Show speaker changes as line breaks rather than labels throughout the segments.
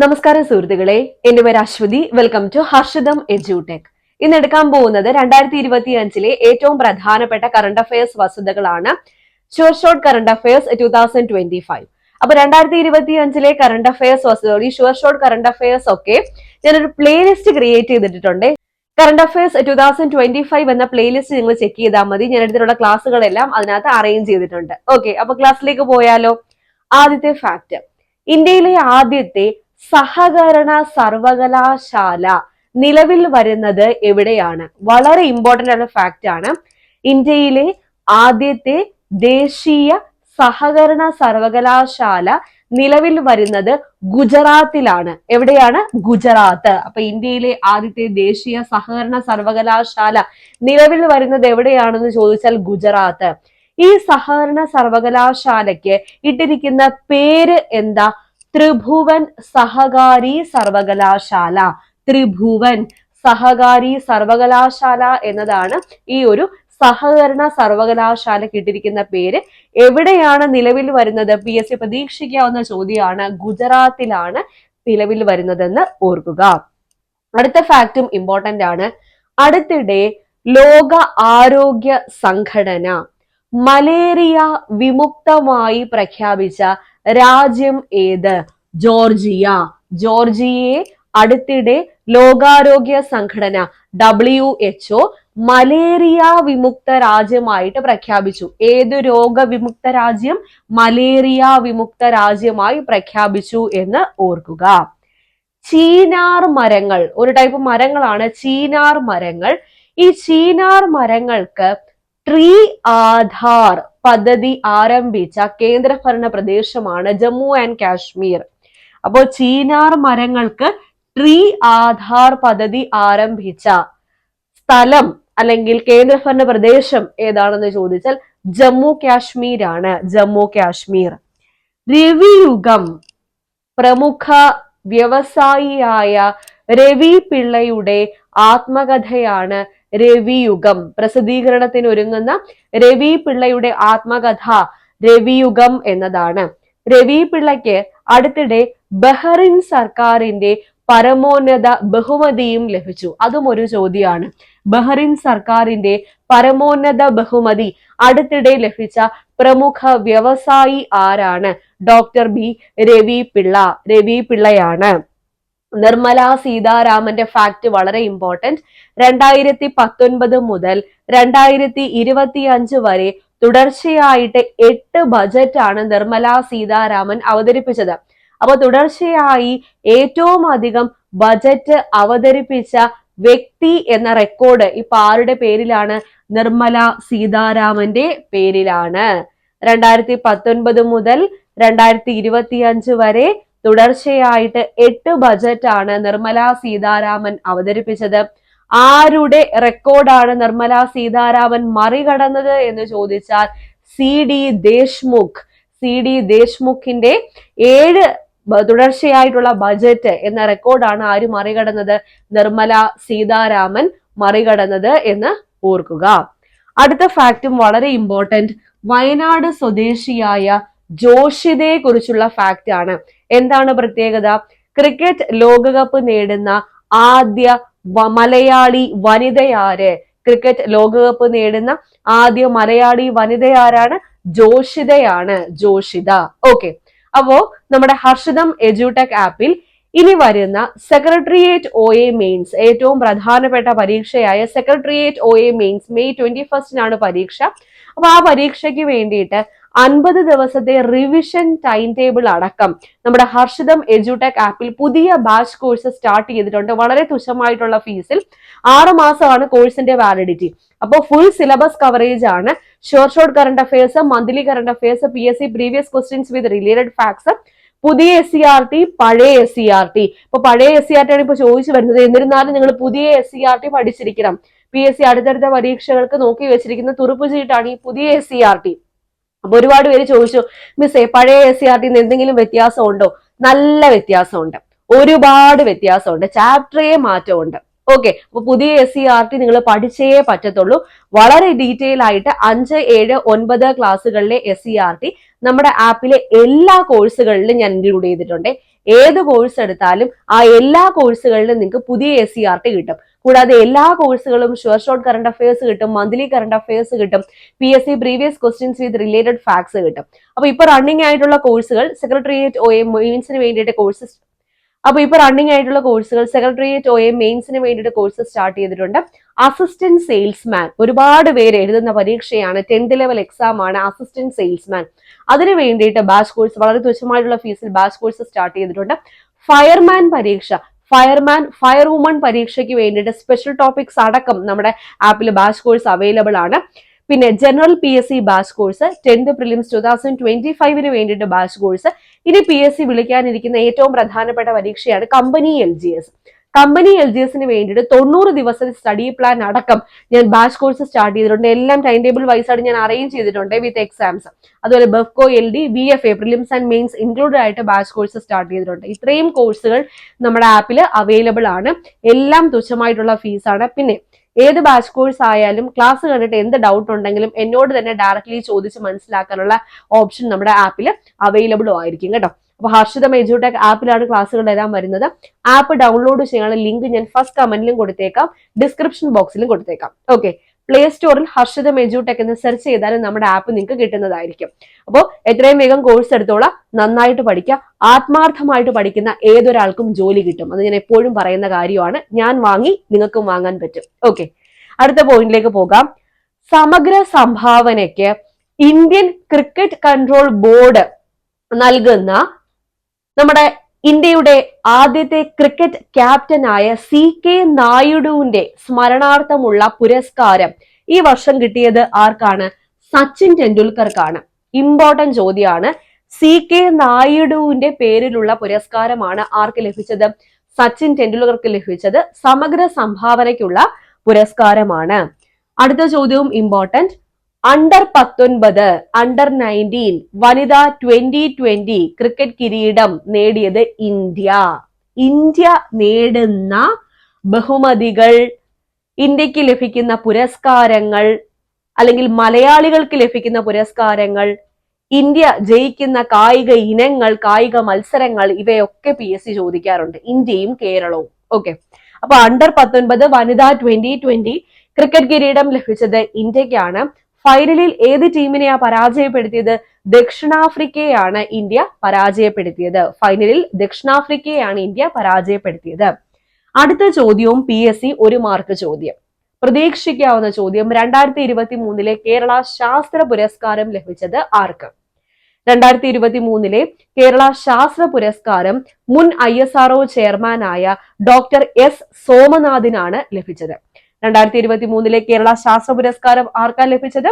നമസ്കാരം സുഹൃത്തുക്കളെ, എന്റെ പേര് Aswathy. Welcome to Harshitham edutech. ഇന്ന് എടുക്കാൻ പോകുന്നത് 2025 ഏറ്റവും പ്രധാനപ്പെട്ട കറണ്ട് അഫയേഴ്സ് വസ്തുതകളാണ്. Short current affairs 2025. അപ്പൊ 2025 കറണ്ട് അഫയേഴ്സ് വസ്തുതകൾ, ഈ ഷോർട്ട് കറണ്ട് അഫയേഴ്സ് ഒക്കെ ഞാനൊരു പ്ലേലിസ്റ്റ് ക്രിയേറ്റ് ചെയ്തിട്ടുണ്ട്. കറണ്ട് അഫയേഴ്സ് 2025 എന്ന പ്ലേലിസ്റ്റ് നിങ്ങൾ ചെക്ക് ചെയ്താൽ മതി. ഞാൻ എടുത്തിട്ടുള്ള ക്ലാസ്സുകളെല്ലാം അതിനകത്ത് അറേഞ്ച് ചെയ്തിട്ടുണ്ട്. ഓക്കെ, അപ്പൊ ക്ലാസ്സിലേക്ക് പോയാലോ. ആദ്യത്തെ ഫാക്ട്, ഇന്ത്യയിലെ ആദ്യത്തെ സഹകരണ സർവകലാശാല നിലവിൽ വരുന്നത് എവിടെയാണ്? വളരെ ഇമ്പോർട്ടന്റ് ആയ ഫാക്ട് ആണ്. ഇന്ത്യയിലെ ആദ്യത്തെ ദേശീയ സഹകരണ സർവകലാശാല നിലവിൽ വരുന്നത് ഗുജറാത്തിലാണ്. എവിടെയാണ്? ഗുജറാത്ത്. അപ്പൊ ഇന്ത്യയിലെ ആദ്യത്തെ ദേശീയ സഹകരണ സർവകലാശാല നിലവിൽ വരുന്നത് എവിടെയാണെന്ന് ചോദിച്ചാൽ ഗുജറാത്ത്. ഈ സഹകരണ സർവകലാശാലയ്ക്ക് ഇട്ടിരിക്കുന്ന പേര് എന്താ? ത്രിഭുവൻ സഹകാരി സർവകലാശാല. ത്രിഭുവൻ സഹകാരി സർവകലാശാല എന്നതാണ് ഈ ഒരു സഹകരണ സർവകലാശാലയ്ക്ക് ഇട്ടിരിക്കുന്ന പേര്. എവിടെയാണ് നിലവിൽ വരുന്നത്? PSC പ്രതീക്ഷിക്കാവുന്ന ചോദ്യമാണ്. ഗുജറാത്തിലാണ് നിലവിൽ വരുന്നതെന്ന് ഓർക്കുക. അടുത്ത ഫാക്റ്റും ഇമ്പോർട്ടന്റ് ആണ്. അടുത്തിടെ ലോക ആരോഗ്യ സംഘടന മലേറിയ വിമുക്തമായി പ്രഖ്യാപിച്ച രാജ്യം ഏത്? ജോർജിയ. ജോർജിയയെ അടുത്തിടെ ലോകാരോഗ്യ സംഘടന WHO മലേറിയ വിമുക്ത രാജ്യമായിട്ട് പ്രഖ്യാപിച്ചു. ഏത് രോഗവിമുക്ത രാജ്യം? മലേറിയ വിമുക്ത രാജ്യമായി പ്രഖ്യാപിച്ചു എന്ന് ഓർക്കുക. ചീനാർ മരങ്ങൾ ഒരു ടൈപ്പ് മരങ്ങളാണ് ചീനാർ മരങ്ങൾ. ഈ ചീനാർ മരങ്ങൾക്ക് ട്രീ ആധാർ പദ്ധതി ആരംഭിച്ച കേന്ദ്രഭരണ പ്രദേശമാണ് ജമ്മു ആൻഡ് കാശ്മീർ. അപ്പോൾ ചീനാർ മരങ്ങൾക്ക് ട്രീ ആധാർ പദ്ധതി ആരംഭിച്ച സ്ഥലം അല്ലെങ്കിൽ കേന്ദ്രഭരണ പ്രദേശം ഏതാണെന്ന് ചോദിച്ചാൽ ജമ്മു കാശ്മീർ ആണ്. ജമ്മു കാശ്മീർ. രവിയുഗം പ്രമുഖ വ്യവസായിയായ രവി പിള്ളയുടെ ആത്മകഥയാണ് രവിയുഗം. പ്രസിദ്ധീകരണത്തിന് ഒരുങ്ങുന്ന രവി പിള്ളയുടെ ആത്മകഥ രവിയുഗം എന്നതാണ്. രവി പിള്ളയ്ക്ക് അടുത്തിടെ ബഹ്റിൻ സർക്കാരിന്റെ പരമോന്നത ബഹുമതിയും ലഭിച്ചു. അതും ഒരു ചോദ്യമാണ്. ബഹ്റിൻ സർക്കാരിന്റെ പരമോന്നത ബഹുമതി അടുത്തിടെ ലഭിച്ച പ്രമുഖ വ്യവസായി ആരാണ്? Doctor B Ravi Pillai. രവി പിള്ളയാണ്. നിർമ്മല സീതാരാമന്റെ ഫാക്ട് വളരെ ഇമ്പോർട്ടന്റ്. 2019 മുതൽ 2025 വരെ തുടർച്ചയായിട്ട് 8 ബജറ്റാണ് നിർമ്മല സീതാരാമൻ അവതരിപ്പിച്ചത്. അപ്പൊ തുടർച്ചയായി ഏറ്റവും അധികം ബജറ്റ് അവതരിപ്പിച്ച വ്യക്തി എന്ന റെക്കോർഡ് ഇപ്പൊ ആരുടെ പേരിലാണ്? നിർമ്മല സീതാരാമന്റെ പേരിലാണ്. 2019 മുതൽ 2025 വരെ തുടർച്ചയായിട്ട് 8 ബജറ്റാണ് നിർമ്മല സീതാരാമൻ അവതരിപ്പിച്ചത്. ആരുടെ റെക്കോർഡാണ് നിർമ്മല സീതാരാമൻ മറികടന്നത് എന്ന് ചോദിച്ചാൽ CD ദേശ്മുഖ്. CD ദേശ്മുഖിന്റെ 7 തുടർച്ചയായിട്ടുള്ള ബജറ്റ് എന്ന റെക്കോർഡാണ് ആര് മറികടന്നത്? നിർമ്മല സീതാരാമൻ മറികടന്നത് എന്ന് ഓർക്കുക. അടുത്ത ഫാക്റ്റും വളരെ ഇമ്പോർട്ടന്റ്. വയനാട് സ്വദേശിയായ ജോഷിതയെ കുറിച്ചുള്ള ഫാക്റ്റ് ആണ്. എന്താണ് പ്രത്യേകത? ക്രിക്കറ്റ് ലോകകപ്പ് നേടുന്ന ആദ്യ മലയാളി വനിതയാര്? ക്രിക്കറ്റ് ലോകകപ്പ് നേടുന്ന ആദ്യ മലയാളി വനിതയാരാണ്? ജോഷിതയാണ്. ജോഷിത. ഓക്കെ, അപ്പോ നമ്മുടെ ഹർഷിതം എഡ്യൂടെക് ആപ്പിൽ ഇനി വരുന്ന സെക്രട്ടേറിയറ്റ് OA മെയിൻസ്, ഏറ്റവും പ്രധാനപ്പെട്ട പരീക്ഷയായ സെക്രട്ടേറിയറ്റ് OA മെയിൻസ് May 21 പരീക്ഷ. അപ്പൊ ആ പരീക്ഷയ്ക്ക് വേണ്ടിയിട്ട് 50 ദിവസത്തെ റിവിഷൻ ടൈം ടേബിൾ അടക്കം നമ്മുടെ ഹർഷിതം എഡ്യൂടെക് ആപ്പിൽ പുതിയ ബാച്ച് കോഴ്സ് സ്റ്റാർട്ട് ചെയ്തിട്ടുണ്ട്. വളരെ തുച്ഛമായിട്ടുള്ള ഫീസിൽ 6 മാസമാണ് കോഴ്സിന്റെ വാലിഡിറ്റി. അപ്പോൾ ഫുൾ സിലബസ് കവറേജ് ആണ്. Short current affairs, monthly current affairs, PSC previous questions with related facts, പുതിയ SCRT, പഴയ SCRT. ഇപ്പൊ പഴയ SCRT ആണ് ഇപ്പൊ ചോദിച്ചു വരുന്നത്. എന്നിരുന്നാലും നിങ്ങൾ പുതിയ SCRT പഠിച്ചിരിക്കണം. PSC അടുത്തടുത്ത പരീക്ഷകൾക്ക് നോക്കി വെച്ചിരിക്കുന്ന തുറുപ്പ് ചീട്ടാണ് ഈ പുതിയ SCRT. അപ്പൊ ഒരുപാട് പേര് ചോദിച്ചു, മിസ്സേ പഴയ SCRT എന്തെങ്കിലും വ്യത്യാസം ഉണ്ടോ? നല്ല വ്യത്യാസമുണ്ട്, ഒരുപാട് വ്യത്യാസമുണ്ട്. ചാപ്റ്ററേ മാറ്റമുണ്ട്. ഓക്കെ, അപ്പൊ പുതിയ SCERT നിങ്ങൾ പഠിച്ചേ പറ്റത്തുള്ളൂ. വളരെ ഡീറ്റെയിൽ ആയിട്ട് 5, 7, 9 ക്ലാസ്സുകളിലെ SCERT നമ്മുടെ ആപ്പിലെ എല്ലാ കോഴ്സുകളിലും ഞാൻ ഇൻക്ലൂഡ് ചെയ്തിട്ടുണ്ട്. ഏത് കോഴ്സ് എടുത്താലും ആ എല്ലാ കോഴ്സുകളിലും നിങ്ങൾക്ക് പുതിയ SCERT കിട്ടും. കൂടാതെ എല്ലാ കോഴ്സുകളും ഷുവർ ഷോർട്ട് കറണ്ട് അഫയേഴ്സ് കിട്ടും, മന്ത്ലി കറണ്ട് അഫയേഴ്സ് കിട്ടും, PSC previous questions with related facts കിട്ടും. അപ്പൊ ഇപ്പൊ റണ്ണിംഗ് ആയിട്ടുള്ള കോഴ്സുകൾ സെക്രട്ടേറിയറ്റ് OA മെയിൻസിന് വേണ്ടിയിട്ട് കോഴ്സസ് സെക്രട്ടേറിയറ്റ് OA മെയിൻസിന് വേണ്ടിയിട്ട് കോഴ്സ് സ്റ്റാർട്ട് ചെയ്തിട്ടുണ്ട്. അസിസ്റ്റന്റ് സെയിൽസ്മാൻ, ഒരുപാട് പേര് എഴുതുന്ന പരീക്ഷയാണ്, 10th ലെവൽ എക്സാം ആണ് അസിസ്റ്റന്റ് സെയിൽസ്മാൻ. അതിന് വേണ്ടിയിട്ട് ബാച്ച് കോഴ്സ് വളരെ തുച്ഛമായിട്ടുള്ള ഫീസിൽ ബാച്ച് കോഴ്സ് സ്റ്റാർട്ട് ചെയ്തിട്ടുണ്ട്. ഫയർമാൻ പരീക്ഷ, ഫയർ വുമൺ പരീക്ഷയ്ക്ക് വേണ്ടിയിട്ട് സ്പെഷ്യൽ ടോപ്പിക്സ് അടക്കം നമ്മുടെ ആപ്പിൽ ബാച്ച് കോഴ്സ് അവൈലബിൾ ആണ്. പിന്നെ general PSC batch course, 10th prelims 2025 വേണ്ടിയിട്ട് ബാച്ച് കോഴ്സ്. ഇനി PSC വിളിക്കാനിരിക്കുന്ന ഏറ്റവും പ്രധാനപ്പെട്ട പരീക്ഷയാണ് കമ്പനി LGS. കമ്പനി LGSന് വേണ്ടിയിട്ട് 90 ദിവസത്തെ സ്റ്റഡി പ്ലാൻ അടക്കം ഞാൻ ബാച്ച് കോഴ്സ് സ്റ്റാർട്ട് ചെയ്തിട്ടുണ്ട്. എല്ലാം ടൈം ടേബിൾ വൈസ് ആയിട്ട് ഞാൻ അറേഞ്ച് ചെയ്തിട്ടുണ്ട് വിത്ത് എക്സാംസ്. അതുപോലെ BEFCO, LD, VFA prelims and mains included ആയിട്ട് ബാച്ച് കോഴ്സ് സ്റ്റാർട്ട് ചെയ്തിട്ടുണ്ട്. ഇത്രയും കോഴ്സുകൾ നമ്മുടെ ആപ്പിൽ അവൈലബിൾ ആണ്. എല്ലാം തുച്ഛമായിട്ടുള്ള ഫീസാണ്. പിന്നെ ഏത് ബാച്ച് കോഴ്സ് ആയാലും ക്ലാസ് കണ്ടിട്ട് എന്ത് ഡൗട്ട് ഉണ്ടെങ്കിലും എന്നോട് തന്നെ ഡയറക്ട്ലി ചോദിച്ച് മനസ്സിലാക്കാനുള്ള ഓപ്ഷൻ നമ്മുടെ ആപ്പിൽ അവൈലബിളും ആയിരിക്കും കേട്ടോ. അപ്പൊ ഹർഷിതം എഡ്യൂടെക് ആപ്പിലാണ് ക്ലാസ്സുകൾ എല്ലാം വരുന്നത്. ആപ്പ് ഡൗൺലോഡ് ചെയ്യാനുള്ള ലിങ്ക് ഞാൻ ഫസ്റ്റ് കമന്റിലും കൊടുത്തേക്കാം, ഡിസ്ക്രിപ്ഷൻ ബോക്സിലും കൊടുത്തേക്കാം. ഓക്കെ, പ്ലേ സ്റ്റോറിൽ ഹർഷിതം എഡ്യൂടെക് എന്ന് സെർച്ച് ചെയ്താലും നമ്മുടെ ആപ്പ് നിങ്ങൾക്ക് കിട്ടുന്നതായിരിക്കും. അപ്പോൾ എത്രയും വേഗം കോഴ്സ് എടുത്തോളാം, നന്നായിട്ട് പഠിക്കുക. ആത്മാർത്ഥമായിട്ട് പഠിക്കുന്ന ഏതൊരാൾക്കും ജോലി കിട്ടും. അത് ഞാൻ എപ്പോഴും പറയുന്ന കാര്യമാണ്. ഞാൻ വാങ്ങി നിങ്ങൾക്കും വാങ്ങാൻ പറ്റും. ഓക്കെ, അടുത്ത പോയിന്റിലേക്ക് പോകാം. സമഗ്ര സംഭാവനയ്ക്ക് ഇന്ത്യൻ ക്രിക്കറ്റ് കൺട്രോൾ ബോർഡ് നൽകുന്ന നമ്മുടെ ഇന്ത്യയുടെ ആദ്യത്തെ ക്രിക്കറ്റ് ക്യാപ്റ്റനായ CK നായിഡുവിന്റെ സ്മരണാർത്ഥമുള്ള പുരസ്കാരം ഈ വർഷം കിട്ടിയത് ആർക്കാണ്? സച്ചിൻ ടെണ്ടുൽക്കർക്കാണ്. ഇമ്പോർട്ടന്റ് ചോദ്യമാണ്. CK നായിഡുവിന്റെ പേരിലുള്ള പുരസ്കാരമാണ് ആർക്ക് ലഭിച്ചത്? സച്ചിൻ ടെണ്ടുൽക്കർക്ക് ലഭിച്ചത്. സമഗ്ര സംഭാവനയ്ക്കുള്ള പുരസ്കാരമാണ്. അടുത്ത ചോദ്യവും ഇമ്പോർട്ടന്റ്. അണ്ടർ 19, അണ്ടർ 19 വനിതാ 2020 ക്രിക്കറ്റ് കിരീടം നേടിയത് ഇന്ത്യ നേടുന്ന ബഹുമതികൾ, ഇന്ത്യക്ക് ലഭിക്കുന്ന പുരസ്കാരങ്ങൾ, അല്ലെങ്കിൽ മലയാളികൾക്ക് ലഭിക്കുന്ന പുരസ്കാരങ്ങൾ, ഇന്ത്യ ജയിക്കുന്ന കായിക ഇനങ്ങൾ, കായിക മത്സരങ്ങൾ, ഇവയൊക്കെ PSC ചോദിക്കാറുണ്ട്. ഇന്ത്യയും കേരളവും. ഓക്കെ, അപ്പൊ അണ്ടർ 19 വനിതാ 2020 ക്രിക്കറ്റ് കിരീടം ലഭിച്ചത് ഇന്ത്യക്കാണ്. ഫൈനലിൽ ഏത് ടീമിനെയാ പരാജയപ്പെടുത്തിയത്? ദക്ഷിണാഫ്രിക്കയാണ് ഇന്ത്യ പരാജയപ്പെടുത്തിയത്. ഫൈനലിൽ ദക്ഷിണാഫ്രിക്കയാണ് ഇന്ത്യ പരാജയപ്പെടുത്തിയത്. അടുത്ത ചോദ്യവും PSC 1 മാർക്ക് ചോദ്യം, പ്രതീക്ഷിക്കാവുന്ന ചോദ്യം. 2023 കേരള ശാസ്ത്ര പുരസ്കാരം ലഭിച്ചത് ആർക്ക്? 2023 കേരള ശാസ്ത്ര പുരസ്കാരം മുൻ ISRO ചെയർമാനായ ഡോക്ടർ S സോമനാഥിനാണ് ലഭിച്ചത്. 2023 കേരള ശാസ്ത്ര പുരസ്കാരം ആർക്കാ ലഭിച്ചത്?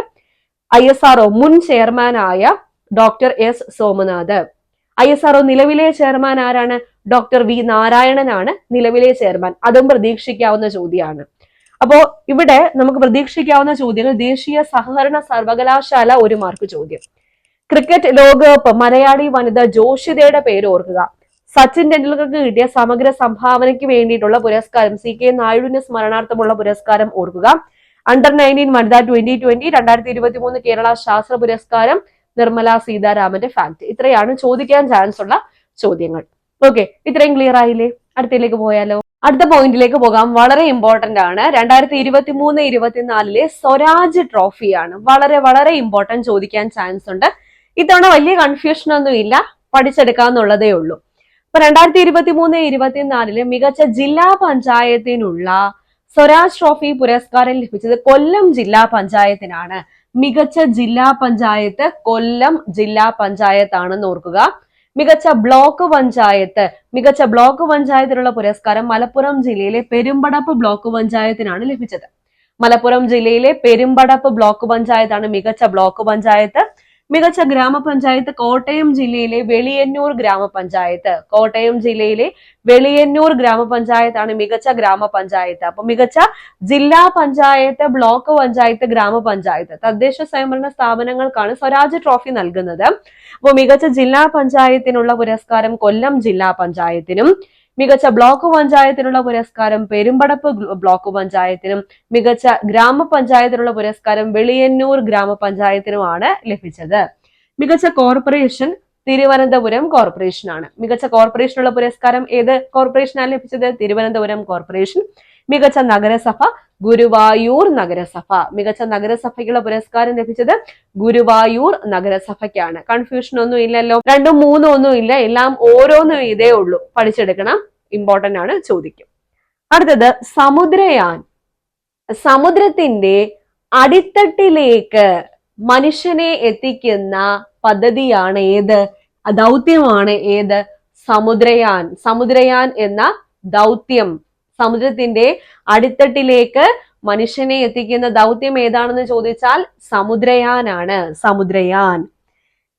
ISRO മുൻ ചെയർമാനായ ഡോക്ടർ S സോമനാഥ്. ISRO നിലവിലെ ചെയർമാൻ ആരാണ്? ഡോക്ടർ V നാരായണനാണ് നിലവിലെ ചെയർമാൻ. അതും പ്രതീക്ഷിക്കാവുന്ന ചോദ്യമാണ്. അപ്പോ ഇവിടെ നമുക്ക് പ്രതീക്ഷിക്കാവുന്ന ചോദ്യങ്ങൾ. ദേശീയ സഹകരണ സർവകലാശാല 1 മാർക്ക് ചോദ്യം. ക്രിക്കറ്റ് ലോകകപ്പ് മലയാളി വനിത ജോഷിതയുടെ പേര് ഓർക്കുക. സച്ചിൻ ടെണ്ടുൽക്കർക്ക് കിട്ടിയ സമഗ്ര സംഭാവനയ്ക്ക് വേണ്ടിയിട്ടുള്ള പുരസ്കാരം, CK നായിഡുവിന്റെ സ്മരണാർത്ഥമുള്ള പുരസ്കാരം ഓർക്കുക. അണ്ടർ 19 വനിത 2020, 2023 കേരള ശാസ്ത്ര പുരസ്കാരം നിർമ്മല സീതാരാമന്റെ ഫാക്ട്. ഇത്രയാണ് ചോദിക്കാൻ ചാൻസ് ഉള്ള ചോദ്യങ്ങൾ. ഓക്കെ, ഇത്രയും ക്ലിയർ ആയില്ലേ? അടുത്തയിലേക്ക് പോയാലോ? അടുത്ത പോയിന്റിലേക്ക് പോകാം. വളരെ ഇമ്പോർട്ടന്റ് ആണ്. 2023-24 സ്വരാജ് ട്രോഫിയാണ്. വളരെ വളരെ ഇമ്പോർട്ടന്റ്, ചോദിക്കാൻ ചാൻസ് ഉണ്ട്. ഇത്തവണ വലിയ കൺഫ്യൂഷൻ ഒന്നും ഇല്ല, പഠിച്ചെടുക്കാന്നുള്ളതേ ഉള്ളൂ. അപ്പൊ 2023-24 മികച്ച ജില്ലാ പഞ്ചായത്തിനുള്ള സ്വരാജ് ട്രോഫി പുരസ്കാരം ലഭിച്ചത് കൊല്ലം ജില്ലാ പഞ്ചായത്തിനാണ്. മികച്ച ജില്ലാ പഞ്ചായത്ത് കൊല്ലം ജില്ലാ പഞ്ചായത്താണെന്ന് ഓർക്കുക. മികച്ച ബ്ലോക്ക് പഞ്ചായത്തിനുള്ള പുരസ്കാരം മലപ്പുറം ജില്ലയിലെ പെരുമ്പടപ്പ് ബ്ലോക്ക് പഞ്ചായത്തിനാണ് ലഭിച്ചത്. മലപ്പുറം ജില്ലയിലെ പെരുമ്പടപ്പ് ബ്ലോക്ക് പഞ്ചായത്താണ് മികച്ച ബ്ലോക്ക് പഞ്ചായത്ത്. മികച്ച ഗ്രാമപഞ്ചായത്ത് കോട്ടയം ജില്ലയിലെ വെളിയന്നൂർ ഗ്രാമപഞ്ചായത്താണ് മികച്ച ഗ്രാമപഞ്ചായത്ത്. അപ്പൊ മികച്ച ജില്ലാ പഞ്ചായത്ത്, ബ്ലോക്ക് പഞ്ചായത്ത്, ഗ്രാമപഞ്ചായത്ത്, തദ്ദേശ സ്വയംഭരണ സ്ഥാപനങ്ങൾക്കാണ് സ്വരാജ് ട്രോഫി നൽകുന്നത്. അപ്പോൾ മികച്ച ജില്ലാ പഞ്ചായത്തിനുള്ള പുരസ്കാരം കൊല്ലം ജില്ലാ പഞ്ചായത്തിനും, മികച്ച ബ്ലോക്ക് പഞ്ചായത്തിനുള്ള പുരസ്കാരം പെരുമ്പടപ്പ് ബ്ലോക്ക് പഞ്ചായത്തിനും മികച്ച ഗ്രാമപഞ്ചായത്തിനുള്ള പുരസ്കാരം വെളിയന്നൂർ ഗ്രാമപഞ്ചായത്തിനുമാണ് ലഭിച്ചത്. മികച്ച കോർപ്പറേഷൻ തിരുവനന്തപുരം കോർപ്പറേഷനാണ്. മികച്ച കോർപ്പറേഷനുള്ള പുരസ്കാരം ഏത് കോർപ്പറേഷനാണ് ലഭിച്ചത്? തിരുവനന്തപുരം കോർപ്പറേഷൻ. മികച്ച നഗരസഭ ഗുരുവായൂർ നഗരസഭ. മികച്ച നഗരസഭയ്ക്കുള്ള പുരസ്കാരം ലഭിച്ചത് ഗുരുവായൂർ നഗരസഭയ്ക്കാണ്. കൺഫ്യൂഷൻ ഒന്നും ഇല്ലല്ലോ, രണ്ടും മൂന്നും ഒന്നും ഇല്ല, എല്ലാം ഓരോന്നും ഇതേ ഉള്ളൂ. പഠിച്ചെടുക്കണം, ഇമ്പോർട്ടന്റ് ആണ്, ചോദിക്കും. അടുത്തത് സമുദ്രയാൻ. സമുദ്രത്തിന്റെ അടിത്തട്ടിലേക്ക് മനുഷ്യനെ എത്തിക്കുന്ന പദ്ധതിയാണ് ഏത്? ദൗത്യമാണ് ഏത്? സമുദ്രയാൻ. സമുദ്രയാൻ എന്ന ദൗത്യം, സമുദ്രത്തിന്റെ അടിത്തട്ടിലേക്ക് മനുഷ്യനെ എത്തിക്കുന്ന ദൗത്യം ഏതാണെന്ന് ചോദിച്ചാൽ സമുദ്രയാനാണ്. സമുദ്രയാൻ.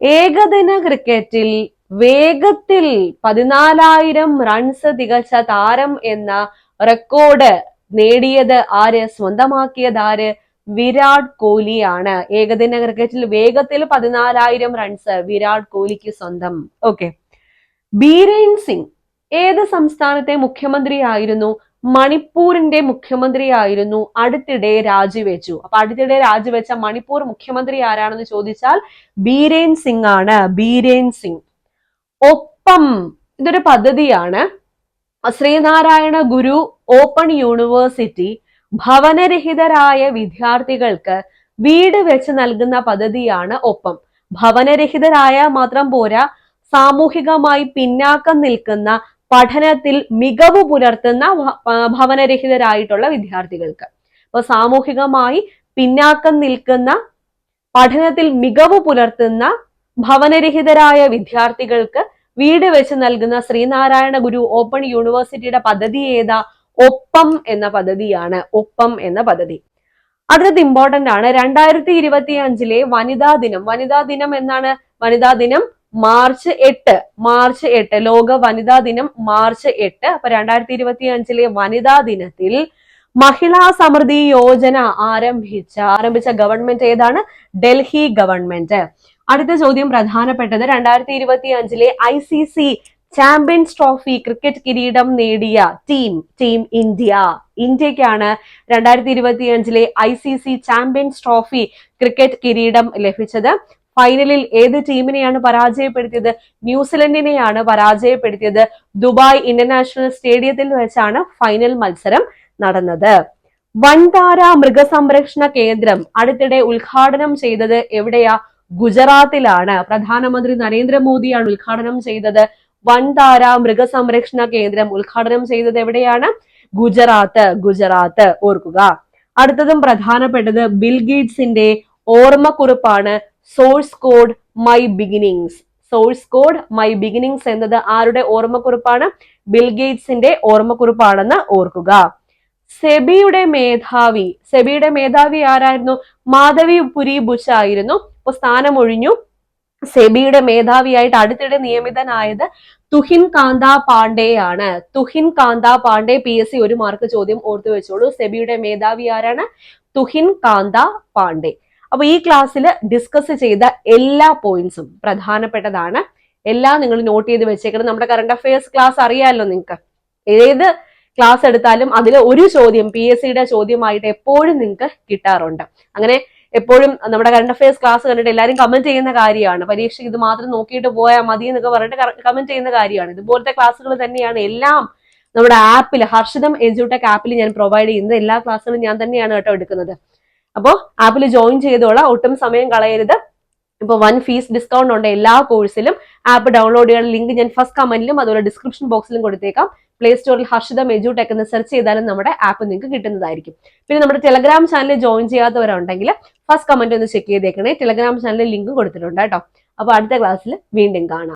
ഏകദിന ക്രിക്കറ്റിൽ വേഗത്തിൽ 14,000 റൺസ് തികച്ച താരം എന്ന റെക്കോർഡ് നേടിയത് ആര്? സ്വന്തമാക്കിയത് ആര്? വിരാട് കോഹ്ലിയാണ്. ഏകദിന ക്രിക്കറ്റിൽ വേഗത്തിൽ 14,000 റൺസ് വിരാട് കോഹ്ലിക്ക് സ്വന്തം. ഓക്കെ. ബീരേൻ സിംഗ് ഏത് സംസ്ഥാനത്തെ മുഖ്യമന്ത്രിയായിരുന്നു? മണിപ്പൂരിന്റെ മുഖ്യമന്ത്രിയായിരുന്നു. അടുത്തിടെ രാജിവെച്ചു. അപ്പൊ അടുത്തിടെ രാജിവെച്ച മണിപ്പൂർ മുഖ്യമന്ത്രി ആരാണെന്ന് ചോദിച്ചാൽ ബീരേൻ സിംഗ് ആണ്. ബീരേൻ സിംഗ്. ഒപ്പം ഇതൊരു പദ്ധതിയാണ്. ശ്രീനാരായണ ഗുരു ഓപ്പൺ യൂണിവേഴ്സിറ്റി ഭവനരഹിതരായ വിദ്യാർത്ഥികൾക്ക് വീട് വെച്ച് നൽകുന്ന പദ്ധതിയാണ് ഒപ്പം. ഭവനരഹിതരായ മാത്രം പോരാ, സാമൂഹികമായി പിന്നാക്കം നിൽക്കുന്ന, പഠനത്തിൽ മികവ് പുലർത്തുന്ന ഭവനരഹിതരായിട്ടുള്ള വിദ്യാർത്ഥികൾക്ക്. അപ്പൊ സാമൂഹികമായി പിന്നാക്കം നിൽക്കുന്ന, പഠനത്തിൽ മികവ് പുലർത്തുന്ന ഭവനരഹിതരായ വിദ്യാർത്ഥികൾക്ക് വീട് വെച്ച് നൽകുന്ന ശ്രീനാരായണ ഗുരു ഓപ്പൺ യൂണിവേഴ്സിറ്റിയുടെ പദ്ധതി ഏതാ? ഒപ്പം എന്ന പദ്ധതിയാണ്. ഒപ്പം എന്ന പദ്ധതി. അടുത്തത് ഇമ്പോർട്ടന്റ് ആണ്. 2025 വനിതാ ദിനം. വനിതാ ദിനം എന്നാണ്? വനിതാ ദിനം മാർച്ച് 8. മാർച്ച് 8 ലോക വനിതാ ദിനം മാർച്ച് 8. അപ്പൊ 2025 വനിതാ ദിനത്തിൽ മഹിളാ സമൃദ്ധി യോജന ആരംഭിച്ച ഗവൺമെന്റ് ഏതാണ്? ഡൽഹി ഗവൺമെന്റ്. അടുത്ത ചോദ്യം പ്രധാനപ്പെട്ടത്. 2025 ICC ചാമ്പ്യൻസ് ട്രോഫി ക്രിക്കറ്റ് കിരീടം നേടിയ ടീം ഇന്ത്യ. ഇന്ത്യക്കാണ് 2025 ICC ചാമ്പ്യൻസ് ട്രോഫി ക്രിക്കറ്റ് കിരീടം ലഭിച്ചത്. ഫൈനലിൽ ഏത് ടീമിനെയാണ് പരാജയപ്പെടുത്തിയത്? ന്യൂസിലൻഡിനെയാണ് പരാജയപ്പെടുത്തിയത്. ദുബായ് ഇന്റർനാഷണൽ സ്റ്റേഡിയത്തിൽ വെച്ചാണ് ഫൈനൽ മത്സരം നടന്നത്. വൻതാര മൃഗസംരക്ഷണ കേന്ദ്രം അടുത്തിടെ ഉദ്ഘാടനം ചെയ്തത് എവിടെയാ? ഗുജറാത്തിലാണ്. പ്രധാനമന്ത്രി നരേന്ദ്രമോദിയാണ് ഉദ്ഘാടനം ചെയ്തത്. വൻതാര മൃഗസംരക്ഷണ കേന്ദ്രം ഉദ്ഘാടനം ചെയ്തത് എവിടെയാണ്? ഗുജറാത്ത്. ഓർക്കുക. അടുത്തതും പ്രധാനപ്പെട്ടത് ബിൽ ഗേറ്റ്സിന്റെ ഓർമ്മക്കുറിപ്പാണ് source code my beginnings. Source code my beginnings എന്നത് ആരുടെ ഓർമ്മക്കുറിപ്പാണ്? ബിൽ ഗേറ്റ്സിന്റെ ഓർമ്മക്കുറിപ്പാണെന്ന് ഓർക്കുക. സെബിയുടെ മേധാവി ആരായിരുന്നു? മാധവി പുരി ബുച്ച് ആയിരുന്നു. ഇപ്പൊ സ്ഥാനമൊഴിഞ്ഞു. സെബിയുടെ മേധാവിയായിട്ട് അടുത്തിടെ നിയമിതനായത് തുഹിൻ കാന്ത പാണ്ഡെ ആണ്. തുഹിൻ കാന്ത പാണ്ഡെ. PSC 1 മാർക്ക് ചോദ്യം ഓർത്തു വെച്ചോളൂ. സെബിയുടെ മേധാവി ആരാണ്? തുഹിൻ കാന്ത പാണ്ഡെ. അപ്പൊ ഈ ക്ലാസ്സിൽ ഡിസ്കസ് ചെയ്ത എല്ലാ പോയിന്റ്സും പ്രധാനപ്പെട്ടതാണ്. എല്ലാം നിങ്ങൾ നോട്ട് ചെയ്ത് വെച്ചേക്കണം. നമ്മുടെ കറണ്ട് അഫയേഴ്സ് ക്ലാസ് അറിയാമല്ലോ നിങ്ങൾക്ക്. ഏത് ക്ലാസ് എടുത്താലും അതിൽ ഒരു ചോദ്യം PSCയുടെ ചോദ്യമായിട്ട് എപ്പോഴും നിങ്ങൾക്ക് കിട്ടാറുണ്ട്. അങ്ങനെ എപ്പോഴും നമ്മുടെ കറണ്ട് അഫയേഴ്സ് ക്ലാസ് കണ്ടിട്ട് എല്ലാവരും കമന്റ് ചെയ്യുന്ന കാര്യമാണ്. പരീക്ഷയ്ക്ക് ഇത് മാത്രം നോക്കിയിട്ട് പോയാൽ മതി എന്നൊക്കെ പറഞ്ഞിട്ട് കമന്റ് ചെയ്യുന്ന കാര്യമാണ്. ഇതുപോലത്തെ ക്ലാസ്സുകൾ തന്നെയാണ് എല്ലാം നമ്മുടെ ആപ്പിൽ, ഹർഷിതം എഡ്യൂടെക് ആപ്പിൽ ഞാൻ പ്രൊവൈഡ് ചെയ്യുന്നത്. എല്ലാ ക്ലാസ്സുകളും ഞാൻ തന്നെയാണ് കേട്ടോ എടുക്കുന്നത്. അപ്പോൾ ആപ്പിൽ ജോയിൻ ചെയ്തോളാം, ഒട്ടും സമയം കളയരുത്. ഇപ്പൊ 1 ഫീസ് ഡിസ്കൗണ്ട് ഉണ്ട് എല്ലാ കോഴ്സിലും. ആപ്പ് ഡൗൺലോഡ് ചെയ്യാൻ ലിങ്ക് ഞാൻ ഫസ്റ്റ് കമന്റിലും അതുപോലെ ഡിസ്ക്രിപ്ഷൻ ബോക്സിലും കൊടുത്തേക്കാം. പ്ലേ സ്റ്റോറിൽ ഹർഷിതം എഡ്യൂടെക് എന്ന് സെർച്ച് ചെയ്താലും നമ്മുടെ ആപ്പ് നിങ്ങൾക്ക് കിട്ടുന്നതായിരിക്കും. പിന്നെ നമ്മുടെ ടെലഗ്രാം ചാനൽ ജോയിൻ ചെയ്യാത്തവരുണ്ടെങ്കിൽ ഫസ്റ്റ് കമന്റ് ഒന്ന് ചെക്ക് ചെയ്തേക്കണേ. ടെലഗ്രാം ചാനലിൽ ലിങ്ക് കൊടുത്തിട്ടുണ്ട് കേട്ടോ. അപ്പൊ അടുത്ത ക്ലാസ്സിൽ വീണ്ടും കാണാം.